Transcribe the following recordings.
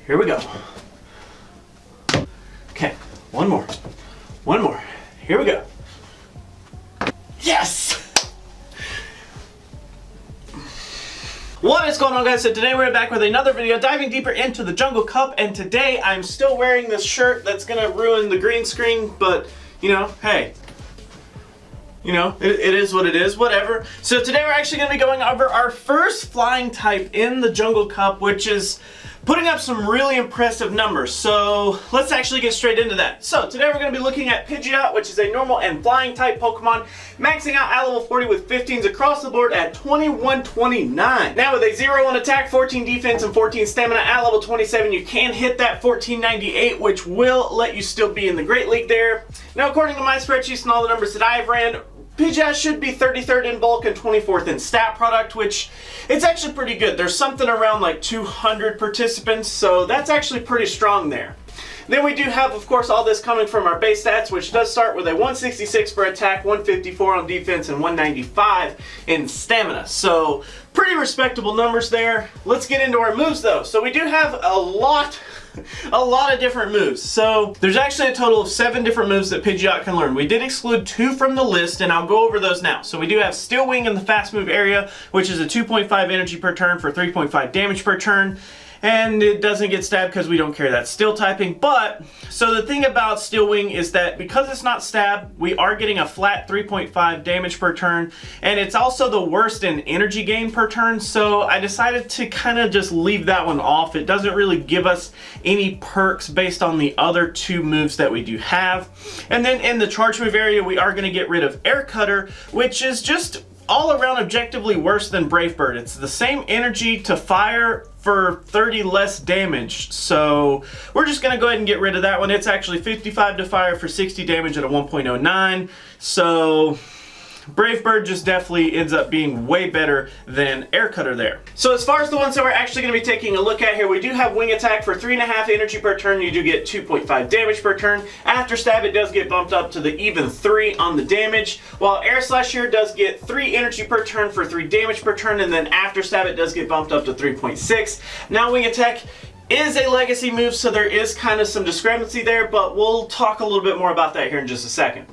Here we go. Okay, one more. One more. Here we go. Yes! What is going on, guys? So today we're back with another video diving deeper into the Jungle Cup, and today I'm still wearing this shirt that's gonna ruin the green screen, but you know, hey. You know, it is what it is, whatever. So today we're actually going to be going over our first flying type in the Jungle Cup, which is putting up some really impressive numbers. So let's actually get straight into that. So today we're going to be looking at Pidgeot, which is a normal and flying type Pokemon, maxing out at level 40 with 15s across the board at 2129. Now with a 0 on attack, 14 defense, and 14 stamina at level 27, you can hit that 1498, which will let you still be in the Great League there. Now according to my spreadsheets and all the numbers that I've ran, Pidgeot should be 33rd in bulk and 24th in stat product, which it's actually pretty good. There's something around like 200 participants, so that's actually pretty strong there. Then we do have, of course, all this coming from our base stats, which does start with a 166 for attack, 154 on defense, and 195 in stamina. So pretty respectable numbers there. Let's get into our moves though. So we do have a lot of different moves. So there's actually a total of 7 different moves that Pidgeot can learn. We did exclude 2 from the list, and I'll go over those now. So we do have Steel Wing in the fast move area, which is a 2.5 energy per turn for 3.5 damage per turn. And it doesn't get stabbed because we don't carry that steel typing. But, so the thing about Steel Wing is that because it's not stabbed, we are getting a flat 3.5 damage per turn. And it's also the worst in energy gain per turn. So I decided to kind of just leave that one off. It doesn't really give us any perks based on the other 2 moves that we do have. And then in the charge move area, we are going to get rid of Air Cutter, which is just all around objectively worse than Brave Bird. It's the same energy to fire for 30 less damage. So we're just gonna go ahead and get rid of that one. It's actually 55 to fire for 60 damage at a 1.09. So Brave Bird just definitely ends up being way better than Air Cutter there. So as far as the ones that we're actually going to be taking a look at here, we do have Wing Attack for 3.5 energy per turn. You do get 2.5 damage per turn. After Stab, it does get bumped up to the even 3 on the damage, while Air Slash here does get 3 energy per turn for 3 damage per turn, and then After Stab, it does get bumped up to 3.6. Now Wing Attack is a legacy move, so there is kind of some discrepancy there, but we'll talk a little bit more about that here in just a second.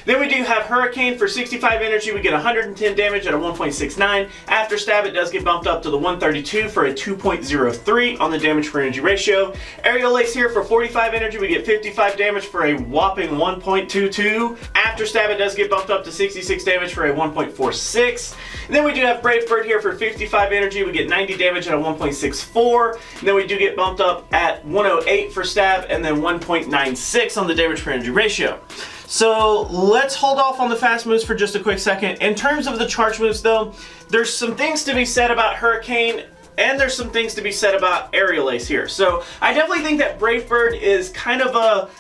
Then we do have Hurricane for 65 energy. We get 110 damage at a 1.69. After Stab, it does get bumped up to the 132 for a 2.03 on the damage per energy ratio. Aerial Ace here for 45 energy. We get 55 damage for a whopping 1.22. After Stab, it does get bumped up to 66 damage for a 1.46. And then we do have Brave Bird here for 55 energy. We get 90 damage at a 1.64. And then we do get bumped up at 108 for Stab and then 1.96 on the damage per energy ratio. So let's hold off on the fast moves for just a quick second. In terms of the charge moves though, there's some things to be said about Hurricane, and there's some things to be said about Aerial Ace here. So I definitely think that Brave Bird is kind of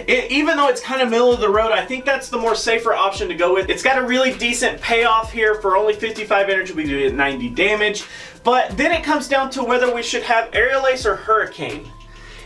even though it's kind of middle of the road, I think that's the more safer option to go with. It's got a really decent payoff here. For only 55 energy, we do get 90 damage. But then it comes down to whether we should have Aerial Ace or Hurricane.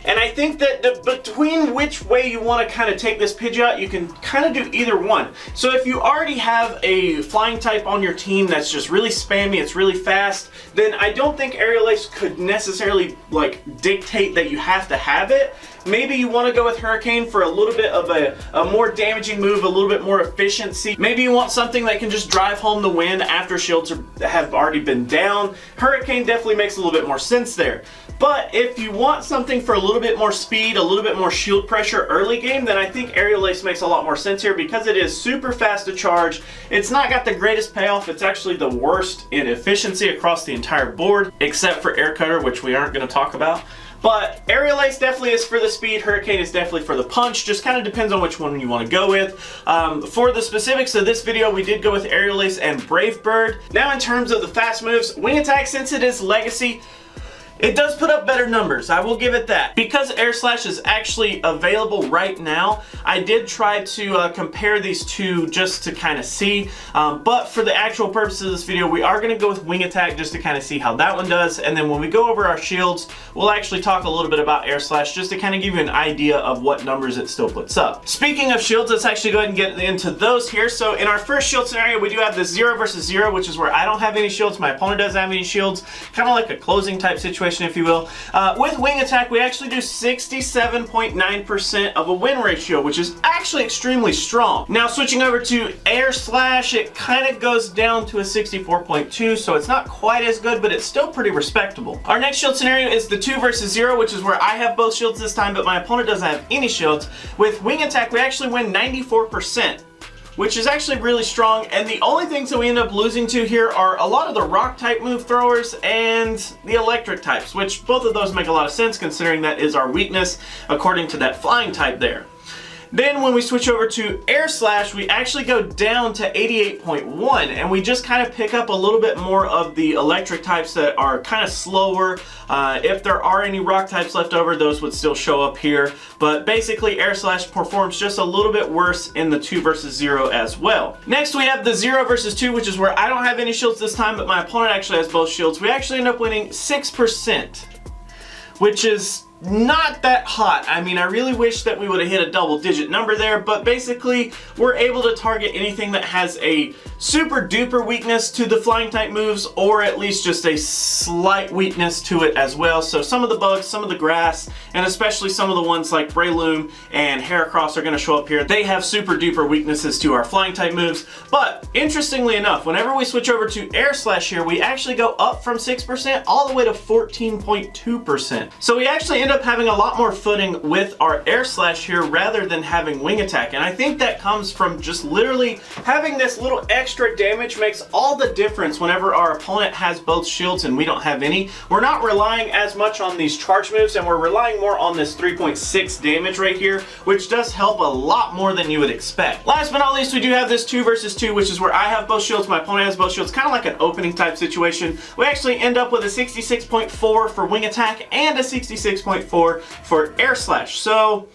And I think that between which way you want to kind of take this Pidgeot, you can kind of do either one. So if you already have a flying type on your team that's just really spammy, it's really fast, then I don't think Aerial Ace could necessarily like dictate that you have to have it. Maybe you want to go with Hurricane for a little bit of a more damaging move, a little bit more efficiency. Maybe you want something that can just drive home the win after shields have already been down. Hurricane definitely makes a little bit more sense there. But if you want something for a little bit more speed, a little bit more shield pressure early game, then I think Aerial Ace makes a lot more sense here because it is super fast to charge. It's not got the greatest payoff. It's actually the worst in efficiency across the entire board, except for Air Cutter, which we aren't going to talk about. But Aerial Ace definitely is for the speed, Hurricane is definitely for the punch, just kind of depends on which one you want to go with. For the specifics of this video, we did go with Aerial Ace and Brave Bird. Now in terms of the fast moves, Wing Attack, since it is legacy, it does put up better numbers, I will give it that. Because Air Slash is actually available right now, I did try to compare these two just to kind of see. But for the actual purposes of this video, we are going to go with Wing Attack just to kind of see how that one does. And then when we go over our shields, we'll actually talk a little bit about Air Slash just to kind of give you an idea of what numbers it still puts up. Speaking of shields, let's actually go ahead and get into those here. So in our first shield scenario, we do have the 0 versus 0, which is where I don't have any shields, my opponent doesn't have any shields. Kind of like a closing type situation. situation, if you will. With wing attack, we actually do 67.9% of a win ratio, which is actually extremely strong. Now, switching over to air slash, it kind of goes down to a 64.2, so it's not quite as good, but it's still pretty respectable. Our next shield scenario is the 2 versus 0, which is where I have both shields this time, but my opponent doesn't have any shields. With wing attack, we actually win 94%. Which is actually really strong, and the only things that we end up losing to here are a lot of the rock type move throwers and the electric types, which both of those make a lot of sense considering that is our weakness according to that flying type there. Then when we switch over to air slash, we actually go down to 88.1, and we just kind of pick up a little bit more of the electric types that are kind of slower. If there are any rock types left over, those would still show up here. But basically, air slash performs just a little bit worse in the 2 versus 0 as well. Next, we have the 0 versus 2, which is where I don't have any shields this time, but my opponent actually has both shields. We actually end up winning 6%, which is not that hot. I mean, I really wish that we would have hit a double-digit number there, but basically, we're able to target anything that has a super duper weakness to the flying type moves, or at least just a slight weakness to it as well. So some of the bugs, some of the grass, and especially some of the ones like Breloom and Heracross are going to show up here. They have super duper weaknesses to our flying type moves. But interestingly enough, whenever we switch over to air slash here, we actually go up from 6% all the way to 14.2%. So we actually end up having a lot more footing with our air slash here rather than having wing attack. And I think that comes from just literally having this little extra damage makes all the difference whenever our opponent has both shields and we don't have any. We're not relying as much on these charge moves, and we're relying more on this 3.6 damage right here, which does help a lot more than you would expect. Last but not least, we do have this 2 versus 2, which is where I have both shields, my opponent has both shields, kind of like an opening type situation. We actually end up with a 66.4 for wing attack and a 66.4 for air slash. So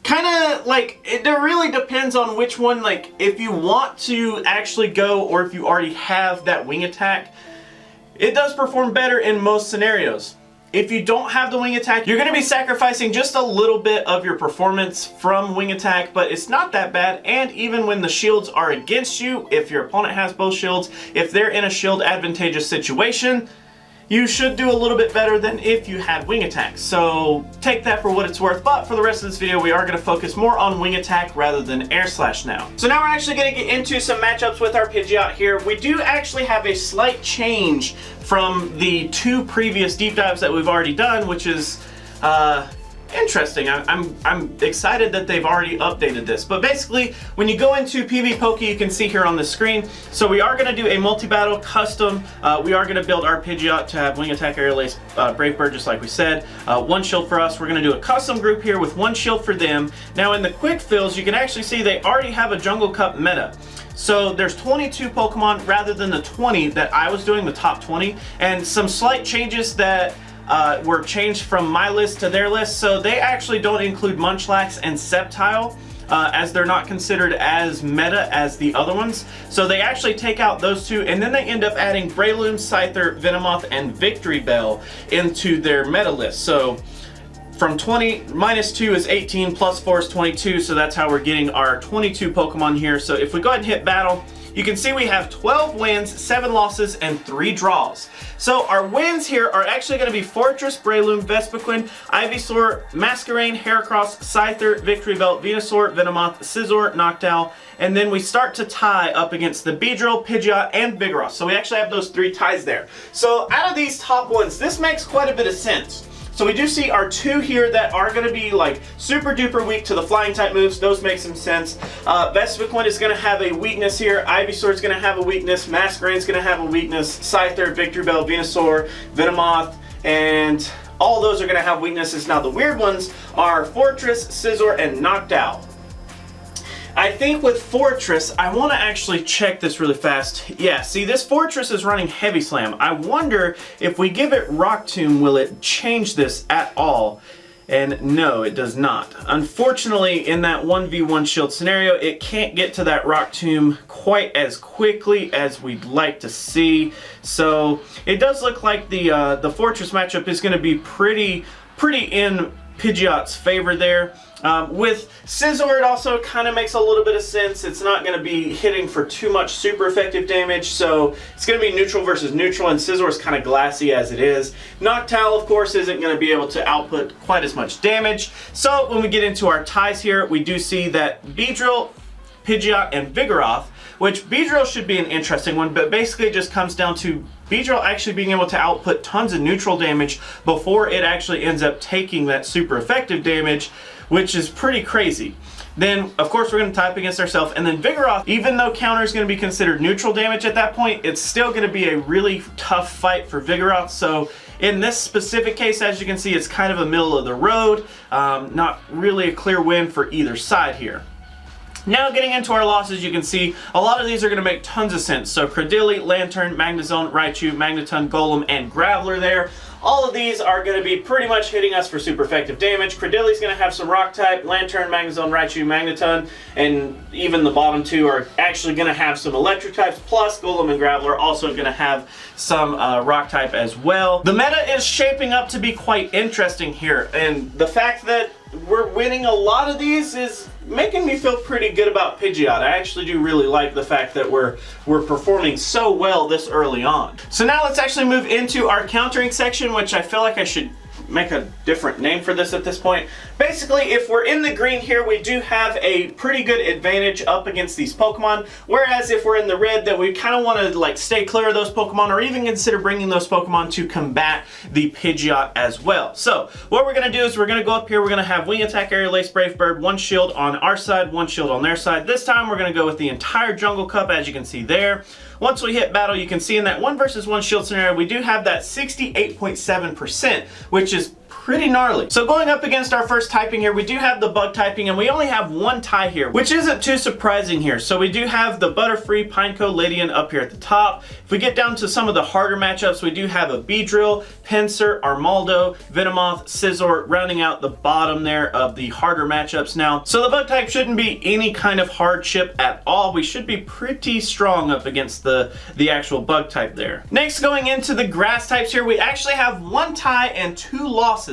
kind of like, it really depends on which one, like if you want to actually go or if you already have that wing attack, it does perform better in most scenarios. If you don't have the wing attack, you're going to be sacrificing just a little bit of your performance from wing attack, but it's not that bad. And even when the shields are against you, if your opponent has both shields, if they're in a shield advantageous situation, you should do a little bit better than if you had wing attack. So take that for what it's worth, but for the rest of this video, we are gonna focus more on wing attack rather than air slash now. So now we're actually gonna get into some matchups with our Pidgeot here. We do actually have a slight change from the 2 previous deep dives that we've already done, which is interesting. I'm excited that they've already updated this. But basically, when you go into PvPoke, you can see here on the screen. So we are going to do a multi-battle custom. We are going to build our Pidgeot to have wing attack, aerial ace, brave bird, just like we said. 1 shield for us. We're going to do a custom group here with 1 shield for them. Now in the quick fills, you can actually see they already have a Jungle Cup meta. So there's 22 Pokemon rather than the 20 that I was doing, the top 20, and some slight changes that were changed from my list to their list. So they actually don't include Munchlax and Sceptile, as they're not considered as meta as the other ones. So they actually take out those 2, and then they end up adding Breloom, Scyther, Venomoth, and Victory Bell into their meta list. So from 20, minus 2 is 18, plus 4 is 22, so that's how we're getting our 22 Pokemon here. So if we go ahead and hit battle, you can see we have 12 wins, 7 losses, and 3 draws. So our wins here are actually going to be Fortress, Breloom, Vespiquen, Ivysaur, Masquerain, Heracross, Scyther, Victory Belt, Venusaur, Venomoth, Scizor, Noctowl, and then we start to tie up against the Beedrill, Pidgeot, and Vigoroth. So we actually have those 3 ties there. So out of these top ones, this makes quite a bit of sense. So we do see our 2 here that are going to be like super duper weak to the flying type moves. Those make some sense. Vespiquen is going to have a weakness here. Ivysaur is going to have a weakness. Masquerain is going to have a weakness. Scyther, Victory Bell, Venusaur, Venomoth, and all those are going to have weaknesses. Now the weird ones are Fortress, Scizor, and Noctowl. I think with Fortress, I want to actually check this really fast. Yeah, see, this Fortress is running Heavy Slam. I wonder if we give it Rock Tomb, will it change this at all? And no, it does not. Unfortunately, in that 1v1 shield scenario, it can't get to that Rock Tomb quite as quickly as we'd like to see. So it does look like the Fortress matchup is going to be pretty in Pidgeot's favor there. With Scizor, it also kind of makes a little bit of sense. It's not going to be hitting for too much super effective damage, so it's going to be neutral versus neutral, and Scizor is kind of glassy as it is. Noctowl, of course, isn't going to be able to output quite as much damage. So when we get into our ties here, we do see that Beedrill, Pidgeot, and Vigoroth, which Beedrill should be an interesting one, but basically it just comes down to Beedrill actually being able to output tons of neutral damage before it actually ends up taking that super effective damage, which is pretty crazy. Then, of course, we're going to type against ourselves, and then Vigoroth, even though counter is going to be considered neutral damage at that point, it's still going to be a really tough fight for Vigoroth. So in this specific case, as you can see, it's kind of a middle of the road, not really a clear win for either side here. Now getting into our losses, you can see a lot of these are going to make tons of sense. So Credilli, Lantern, Magnezone, Raichu, Magneton, Golem, and Graveler there. All of these are going to be pretty much hitting us for super effective damage. Credilli's going to have some rock type, Lantern, Magnezone, Raichu, Magneton, and even the bottom two are actually going to have some electric types, plus Golem and Graveler also going to have some rock type as well. The meta is shaping up to be quite interesting here, and the fact that we're winning a lot of these is making me feel pretty good about Pidgeot. I actually do really like the fact that we're performing so well this early on. So now let's actually move into our countering section, which I feel like I should make a different name for this at this point. Basically, if we're in the green here, we do have a pretty good advantage up against these Pokemon, whereas if we're in the red, then we kind of want to like stay clear of those Pokemon, or even consider bringing those Pokemon to combat the Pidgeot as well. So what we're going to do is we're going to go up here, we're going to have Wing Attack, Aerial Ace, Brave Bird, one shield on our side, one shield on their side. This time we're going to go with the entire Jungle Cup, as you can see there. Once we hit battle, you can see in that 1 versus 1 shield scenario, we do have that 68.7%, which is pretty gnarly. So going up against our first typing here, we do have the bug typing, and we only have one tie here, which isn't too surprising here. So we do have the Butterfree, Pineco, Ladian up here at the top. If we get down to some of the harder matchups, we do have a Beedrill, Pinsir, Armaldo, Venomoth, Scizor, rounding out the bottom there of the harder matchups now. So the bug type shouldn't be any kind of hardship at all. We should be pretty strong up against the actual bug type there. Next, going into the grass types here, we actually have one tie and 2 losses.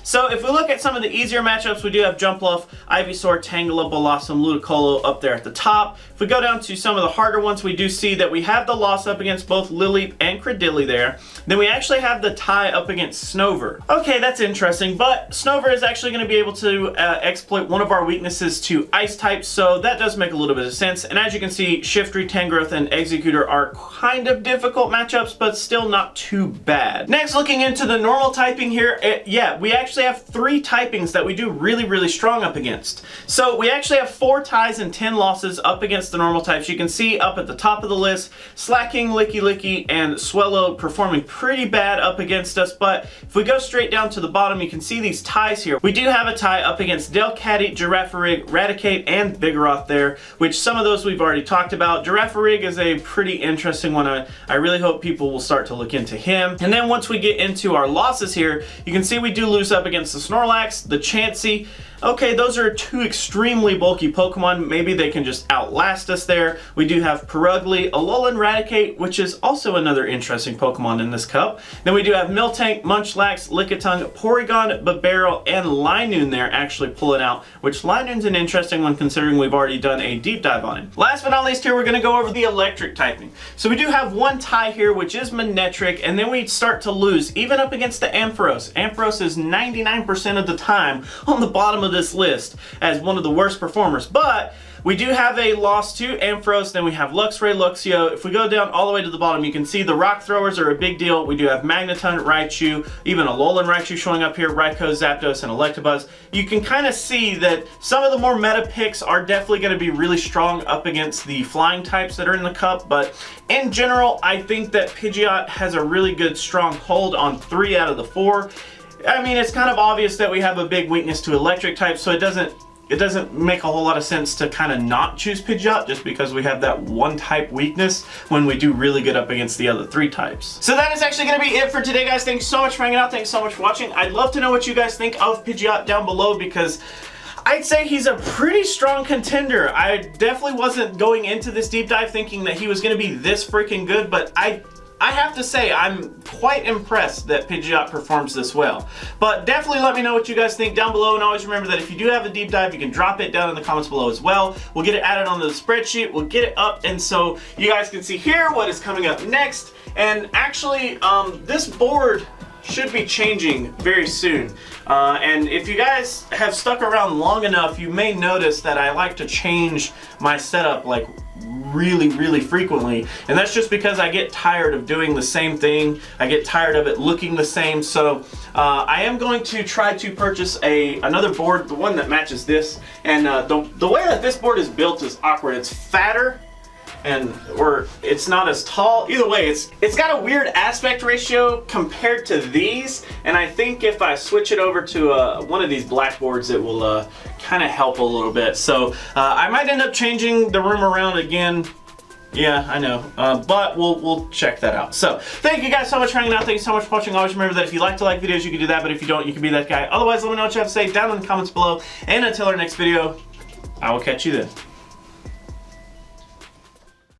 So if we look at some of the easier matchups, we do have Jumpluff, Ivysaur, Tangela, Blossom, Ludicolo up there at the top. If we go down to some of the harder ones, we do see that we have the loss up against both Lileep and Credilli there. Then we actually have the tie up against Snover. Okay, that's interesting, but Snover is actually going to be able to exploit one of our weaknesses to Ice types, so that does make a little bit of sense. And as you can see, Shiftry, Tangrowth, and Executor are kind of difficult matchups, but still not too bad. Next, looking into the normal typing here, yeah, we actually have 3 typings that we do really, really strong up against. So we actually have 4 ties and 10 losses up against the normal types. You can see up at the top of the list, Slacking, Licky, and Swellow performing pretty bad up against us, but if we go straight down to the bottom, you can see these ties here. We do have a tie up against Delcatty, Girafarig, Raticate, and Vigoroth there, which some of those we've already talked about. Girafarig is a pretty interesting one. I really hope people will start to look into him. And then once we get into our losses here, you can see we do lose up against the Snorlax, the Chansey. Okay, those are 2 extremely bulky Pokemon. Maybe they can just outlast us there. We do have Perugly, Alolan Raticate, which is also another interesting Pokemon in this cup. Then we do have Miltank, Munchlax, Lickitung, Porygon, Bibarel, and Linoone there actually pulling out, which Linoone's an interesting one considering we've already done a deep dive on him. Last but not least here, we're going to go over the electric typing. So we do have one tie here, which is Manectric, and then we start to lose, even up against the Ampharos. Ampharos is 99% of the time on the bottom of this list as one of the worst performers, but we do have a loss to Ampharos. Then we have Luxray, Luxio. If we go down all the way to the bottom, you can see the rock throwers are a big deal. We do have Magneton, Raichu, even Alolan Raichu showing up here, Raikou, Zapdos, and Electabuzz. You can kind of see that some of the more meta picks are definitely going to be really strong up against the flying types that are in the cup, but in general, I think that Pidgeot has a really good strong hold on 3 out of the 4. I mean, it's kind of obvious that we have a big weakness to electric types, so it doesn't make a whole lot of sense to kind of not choose Pidgeot just because we have that one type weakness when we do really good up against the other 3 types. So that is actually going to be it for today, guys. Thanks so much for hanging out. Thanks so much for watching. I'd love to know what you guys think of Pidgeot down below, because I'd say he's a pretty strong contender. I definitely wasn't going into this deep dive thinking that he was going to be this freaking good, but I I have to say, I'm quite impressed that Pidgeot performs this well. But definitely let me know what you guys think down below, and always remember that if you do have a deep dive, you can drop it down in the comments below as well. We'll get it added onto the spreadsheet, we'll get it up, and so you guys can see here what is coming up next. And actually, this board should be changing very soon. And if you guys have stuck around long enough, you may notice that I like to change my setup like really frequently, and that's just because I get tired of doing the same thing. I get tired of it looking the same. So I am going to try to purchase another board, the one that matches this. And the way that this board is built is awkward. It's fatter, or it's not as tall. Either way, it's got a weird aspect ratio compared to these, and I think if I switch it over to one of these blackboards, it will kind of help a little bit. So I might end up changing the room around again. Yeah, I know, but we'll check that out. So thank you guys so much for hanging out. Thank you so much for watching. Always remember that if you like to like videos, you can do that, but if you don't, you can be that guy. Otherwise, let me know what you have to say down in the comments below, and until our next video, I will catch you then.